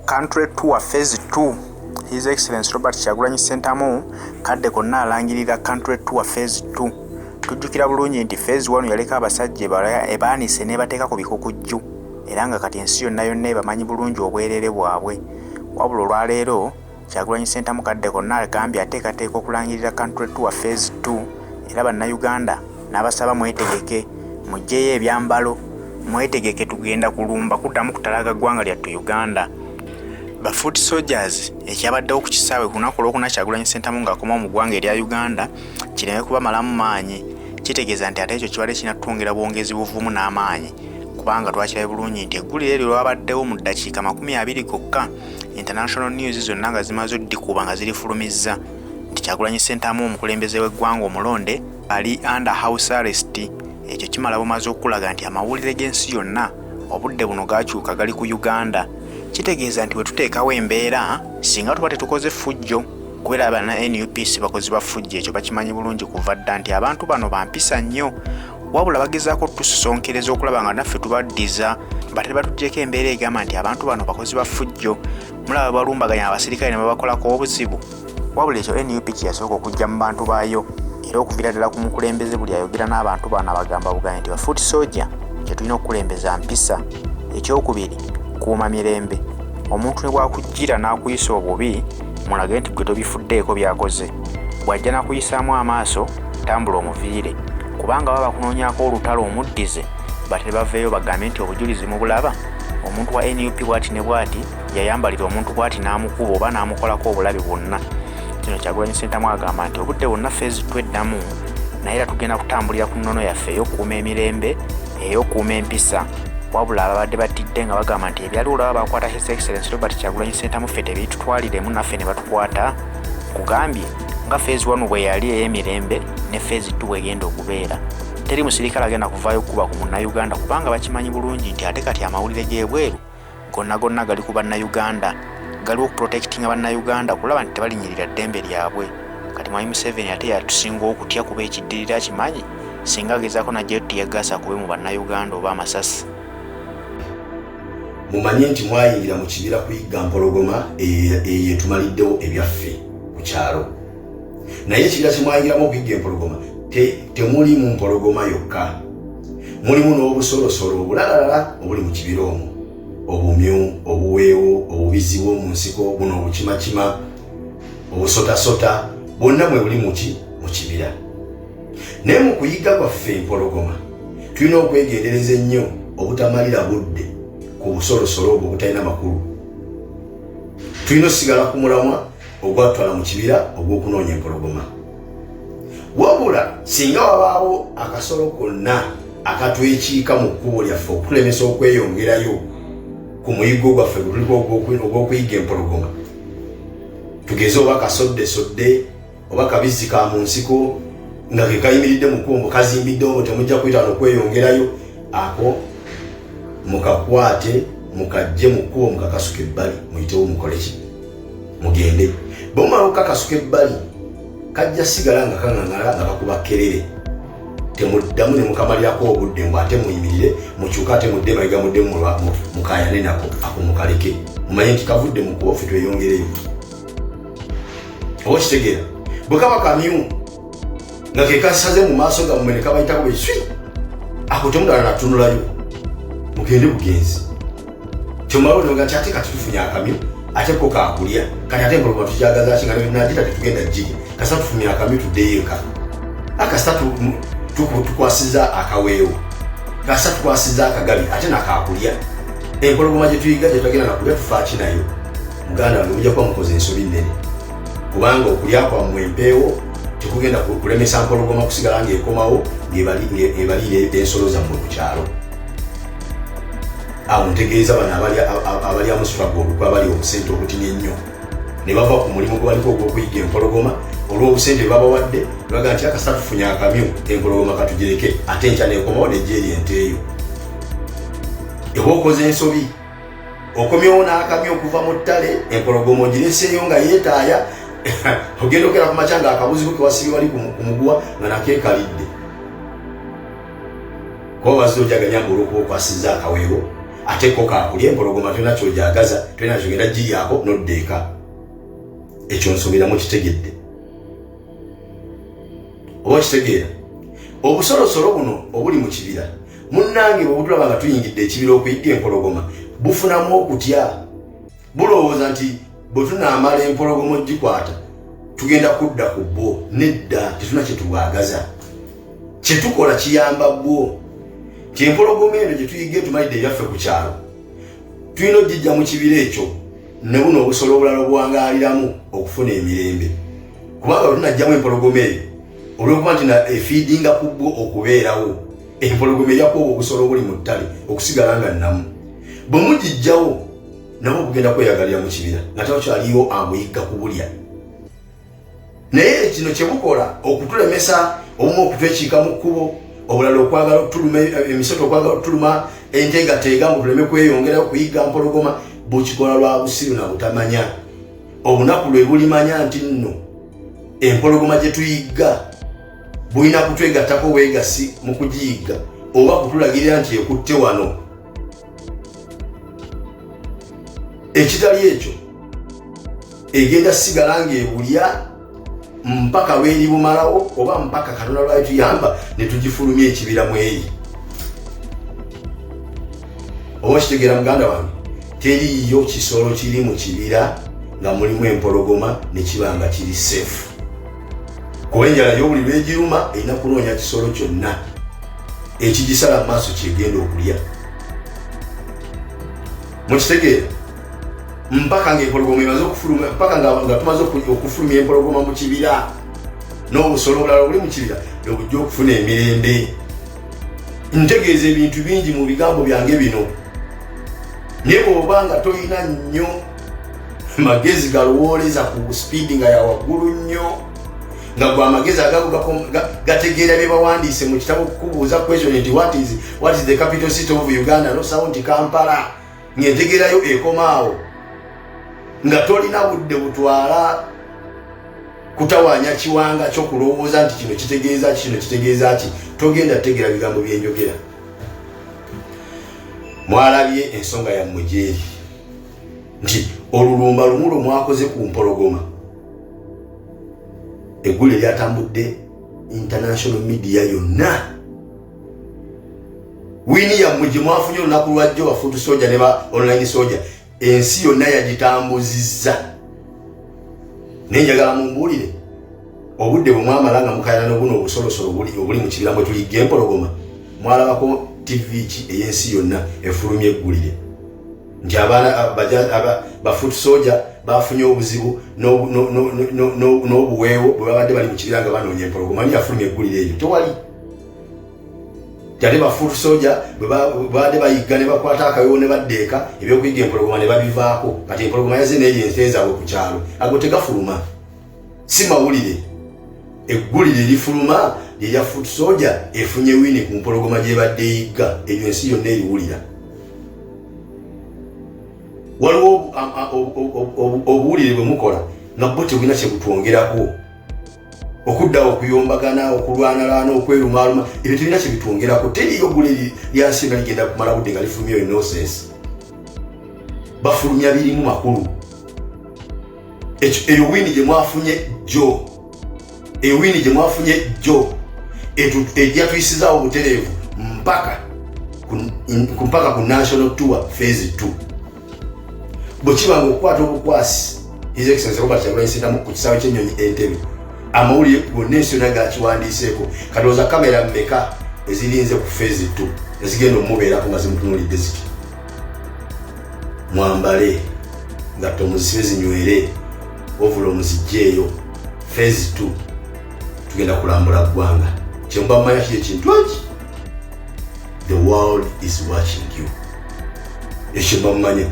Country Tour Phase 2. His Excellency Robert Kyagulanyi Ssentamu kadde konna alangirira Country Tour Phase 2. Tujjukira bulungi nti Phase 1 yaleka abasajja ebaanise n'ebateeka ku bikukujju era nga kati ensi yonna yonna ebamanyi bulungi obwerere bwabwe. Wabula olwaleero Kyagulanyi Ssentamu kadde konna agambye ateekateeka okulangirira Country Tour Phase 2 era bannayuganda n'abasaba mwetegeke muggyeyo ebyambalo mwetegeke tugenda kulumba kuddamu kutalaga ggwanga lyattu Uganda. Ba foot soldiers ekyabaddewo ku kisaawe ku lunaku olwokuna Kyagulanyi Ssentamu ng'akoma mu ggwanga erya Uganda kireme kuba malamu maanyi, kitegeeza nti ate ekyo kibadde kinatwongera bwongezi buvumu n'amaanyi kubanga twakirabe bulungi nti eggulire eryo lwabaddewo mu ddakiika 20 kokka. International news zonna nga zimaze oddikuuba nga zirifulumizza nti Kyagulanyi Ssentamu omukulembeze w'eggwanga omulonde ali under house arrest. Ekyo kimala bumaze okulaga nti amawulire g'ensi yonna obudde buno gakyuka gali ku Uganda. Kitegeeza nti bwe tuteekawo embeera singa tuba tetukoze fujjo kubeera abana NUPC bakozi ba fujjo ekyo bakimanyi bulungi kuva dda nti abantu bano bampisa nnyo wabula bagezaako tusonkereza okulaba nga naffe tubaddiza bate batugyeko embeera egamba nti abantu bano bakozi ba fujjo mulaba balumbaganya abasirikale ne babakolako obuzibu wabula ekyo NUP kyeyasooka okujja mu bantu baayo era okuviira ddala ku mukulembeze buli ayogera n'abantu bano abagamba buganya nti bafuuti soja kye tulina okukulembeza mpisa. Ekyokubiri kuuma mirembe. Omuntu ne bwakujjira n'akuyisa obubi mulage nti gwe tobifuddeeko byakoze. Bw'ajja n'akuyisaamu amaaso tambula omuviire kubanga baba bakunoonyaako olutalo omuddize bate baveeyo bagambe nti obujulizi mubulaba. Omuntu wa NUP bw'ati ne bw'ati yayambalira omuntu bw'ati n'amukuba oba n'amukolako obulabe bwonna. Kino Kyagulanyi Ssentamu agamba nti obudde bwonna Phase 2 eddamu naye era tugenda kutambulira ku nnono yaffe ey'okukuuma emirembe ey'okukuuma empisa. Wabula ababadde batidde nga bagamba nti ebyaliwo olaba bakwata His Excellency Robert Kyagulanyi Ssentamu ffe tebitutwaliremu naffe ne batukwata. Kugambye nga Phase 1 bwe yali ey'emirembe ne Phase 2 egenda okubeera. Teri musirikale agenda kuvaayo kuba ku munnayuganda kubanga bakimanyi bulungi nti ate kati amawulire g'ebweru gonna gali ku bannayuganda galiwo okuprotectinga bannayuganda kulaba nti tebalinyirira ddembe lyabwe. Kati Mwami Museveni ate yatusinga okutya kuba ekiddirira akimanyi singa agezaako najja tiyagasa kube mu bannayuganda oba amasasi. Mumanye nti mwayingira mu kibira kuyigga mpologoma eyetumaliddewo ebyaffe ku kyalo. Naye ekibira kye mwayingiramu okuyigga empologoma temuli mu mpologoma yokka. Mulimu n'obusolosolo obulalala obuli mu kibira omwo. Obumyu, obuweewo, obubizi bw'omu nsiko, buno obukimakima, obusotasota, bwonna mwe buli mu kibira. Naye mu kuyigga kwaffe empologoma tulina okwegendereza ennyo obutamalira budde ku busolosolo obwo butalina makulu. Tulina osigala ku mulamwa ogwatwala mu kibira ogw'okunoonya empologoma. Wabula singa wabaawo akasolo konna akatwekiika mu kkubo lyaffe okutulemesa okweyongerayo ku muyiggo gwaffe gutuliko ogw'okuyigga empologoma, tugeze oba kasoddesodde oba kabizzi ka mu nsiko nga ke kayimiridde mu kkubo kazimbidde omwo temujja kuyita n'okweyongerayo, ako mukakwate mukajje mu kkubo mukakasuka ebbali muyitewo mukoleki mugende. Bwemumala okukakasuka ebbali kajja sigala nga kaŋŋaŋala nga kakuba kerere. Temuddamu ne mukamalirako obudde mbw ate muyimirire mukyuka ate mudde mayiga mudde mukayane nako ako mukaleke mumanye nti kavudde mu kkubo ffe tweyongereyo. Oba kitegeera bwe kaba kamyu nga ke kasaze mu maaso gammwe ne kabayitako beswi ako temudala natunulayo mugende bugenzi. Kyomala olonga nti ate kati tufunye akamyu ate ko kakulya kati ate empologoma tukyagaza ki nga nenagita tetugenda giri kasa tufunye akamyu tuddeyo eka akasa tukwasiza akaweewo kasa tukwasiza akagabi ate nakakulya. Empologoma gye tuyiga gye twagenda nakulya tufaaki nayo muganda wange mujja kuba mukoze ensobi nnene kubanga okulya kwammwe empeewo tekugenda kulemesa mpologoma kusigala ng'ekomawo ng'ebaliira ensolo zammwe ku kyalo. Awo ntegeeza bano abali amusitwago olukwa abali obusente obutini ennyo ne bava ku mulimu gwe baliko ogw'okuyigga empologoma olw'obusente bwe babawadde baga nti akasa tufunye akamyu empologoma katugireke ate enkya neekomawo nejja eri enteeyo. Eba okoze ensobi okomyewo n'akamyu okuva mu ttale empologoma ogireseeyo nga yeetaaya ogenda okera ku makya nga akabuzibu ke wasibye wali ku muguwa nga nakeekalidde kuba bazira ojaganyamba olw'okuba okwasizza akaweewo ate ko kakulya empologoma tena kyojagaza tena kyogenda giyako noddeeka ekyo nsubira mu kitegedde oba kitegeera obusolosolo buno obuli mu kibira munnange bwe butulaba nga tuyingidde ekibira okuyigga empologoma bufunamu okutya bulowooza nti bwe tunaamala empologoma ogikwata tugenda kudda ku bwo nedda tetuna kye tubwagaza kye tukola kiyamba bwo ti empologoma eno gye tuyigge tumalidde ebyaffe ku kyalo tulina ogijja mu kibira ekyo ne buno obusolo obulala obuwangaaliramu okufuna emirembe kubanga bwe tunajjamu empologoma eyo olw'okuba nti efiidinga ku bwo okubeerawo empologoma eyakuba obusolo obuli mu ttale okusigala nga nnamu bwe mugijjawo nabo bugenda kweyagalira mu kibira nga tawakyaliyo abuyigga kubulya naye kino kye bukola okutulemesa obumu okutwekiika mu kkubo obulala okwagala otuluma emisoto okwagala otuluma entegateega mbu tuleme kweyongera okuyigga mpologoma bukikola lwa busiru na butamanya obunaku lwe bulimanya nti nno empologoma gye tuyigga bulina kutwegattako weegasi mu kugiyigga oba kutulagirira nti ekutte wano ekitali ekyo egenda sigala ng'ebulya mpaka lweri bumalawo oba mpaka Katonda lwali tuyamba ne tugifulumya ekibira mu eri oba kitegeera muganda wange teriiyo kisolo kiri mu kibira nga mulimu empologoma ne kiba nga kiri safe kuba enjala y'obuli lwegiruma erina kunoonya kisolo kyonna ekigisala mu maaso kyegenda okulya mukitegeera mpaka ng'empologoma emaze okufuluma mpaka nga tumaze okufulumya empologoma mu kibira n'obusolo obulala obuli mu kibira obujja okufuna emirembe ntegeeza ebintu bingi mu bigambo byange bino naye bw'oba nga tolina nnyo magezi galowooleza ku sipiidi nga yawaggulu nnyo nga gwe amagezi agago gategeera bye bawandiise mu kitabo kukubuuza question nti what is the capital city of Uganda no sound Kampala ng'entegeerayo ekomaawo nga tolina budde butwala kutawaanya kiwanga ky'okulowooza nti kino kitegeeza ki togenda tegeera bigambo byenjogera mwalabye ensonga yammwe gyeri nti olulumba lumu lwe mwakoze ku mpologoma eggulu eryatambudde international media yonna wini yammwe gye mwafunye olunaku lwajjo ba foot soldier ne ba online soldier ensi yonna yagitambuzizza naye njagala mumbuulire obudde bwe mwamala nga mukayana n'obuno obusolosolo obuli mu kibira mwe tuyigga empologoma mwalabako tv ki ey'ensi yonna efulumya eggulire nti abaana ba foot soldier bafunye obuzibu n'obuweewo bwe babadde bali mu kibira nga banoonya empologoma ani yafulumya eggulire eyo tewali ate ba foot soldier bwe babadde bayigga ne bakwata akaweewo ne baddeeka ebyokuyigga empologoma ne babivaako kati empologoma yaze neeyo ensi zaabwe ku kyalo ago tegafuluma si mawulire eggulire lifuluma lya foot soldier efunye wini ku mpologoma gyebadde eyigga eyo ensi yonna eriwulira waliwo obuwulire bwe mukola nga bo tebulina kye butwongerako okuddawo okuyombagana okulwanalwana okwerumaaluma ebyo tebirina kye bitwongerako teriyo ggule lyansi nga ligenda kumala budde nga lifulumya eyo nonsense bafulumya birimu makulu eyo wini gye mwafunye jo eyo wini gye mwafunye jo ejyatuyisizaawo obutereevu mpaka ku national tour phase 2 bwe kibanga okukwata obukwasi His Excellency Robert Kyagulanyi Ssentamu ku kisaawe ky'ennyonyi Entebbe amawulire gonna ensi yonna gakiwandiiseeko kadooza kamera mmeka ezirinze ku phase 2 ezigenda omubeerako nga zimutunuulidde ziti mwambale ngatto muzisibe zinywere ovulo muzijjeeyo phase 2 tugenda kulambula ggwanga kyemuba mumanya kiri ekintu eki the world is watching you ekyo muba mumanya